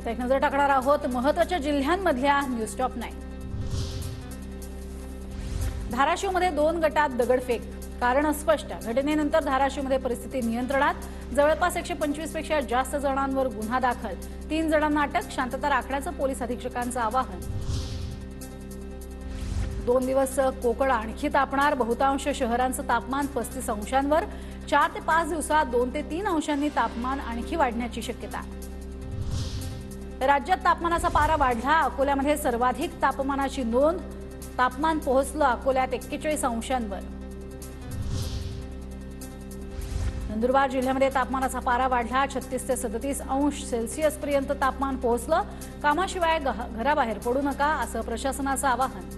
आता एक नजर टाकणार आहोत महत्त्वाच्या जिल्ह्यांमधल्या न्यूज टॉप 9। धाराशिवमध्ये 2 गटात दगडफेक, कारण अस्पष्ट। घटनेनंतर धाराशिवमध्ये परिस्थिती नियंत्रणात। जवळपास 125 पेक्षा जास्त जणांवर गुन्हा दाखल, 3 जणांना अटक। शांतता राखण्याचं पोलीस अधीक्षकांचं आवाहन। 2 दिवस कोकण आणखी तापणार। बहुतांश शहरांचं तापमान 35 अंशांवर। 4 ते 5 दिवसात 2 ते 3 अंशांनी तापमान आणखी वाढण्याची शक्यता। राज्यात तापमानाचा पारा वाढला। अकोल्यामध्ये सर्वाधिक तापमानाची नोंद। तापमान पोहोचलं अकोल्यात 41 अंशांवर। नंदुरबार जिल्ह्यामध्ये तापमानाचा पारा वाढला। 36 ते 37 अंश सेल्सिअस पर्यंत तापमान पोहोचलं। कामाशिवाय घराबाहेर पडू नका असं प्रशासनाचं आवाहन।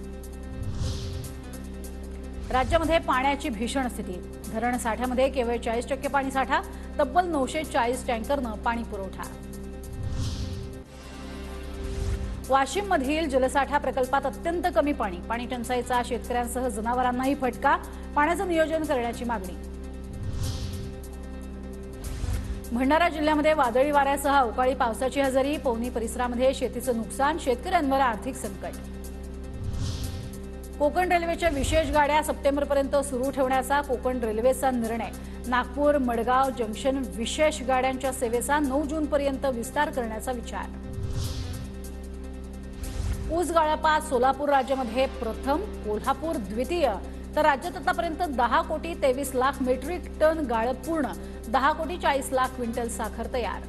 राज्यामध्ये पाण्याची भीषण स्थिती। धरण साठ्यामध्ये केवळ 40% पाणी साठा। तब्बल 940 टँकरनं पाणी पुरवठा। वाशिम मधील जलसाठा प्रकल्पात अत्यंत कमी पाणी। पाणी टंचाईचा शेतकऱ्यांसह जनावरांनाही फटका। पाण्याचं नियोजन करण्याची मागणी। भंडारा जिल्ह्यामध्ये वादळी वाऱ्यासह अवकाळी पावसाची हजेरी। पवनी परिसरामध्ये शेतीचं नुकसान, शेतकऱ्यांवर आर्थिक संकट। कोकण रेल्वेच्या विशेष गाड्या सप्टेंबरपर्यंत सुरू ठेवण्याचा कोकण रेल्वेचा निर्णय। नागपूर मडगाव जंक्शन विशेष गाड्यांच्या सेवेचा 9 जूनपर्यंत विस्तार करण्याचा विचार। ऊस गाळपात सोलापूर राज्यामध्ये प्रथम, कोल्हापूर द्वितीय, तर राज्यात आतापर्यंत 10 कोटी 23 लाख मेट्रिक टन गाळप पूर्ण। 10 कोटी 40 लाख क्विंटल साखर तयार।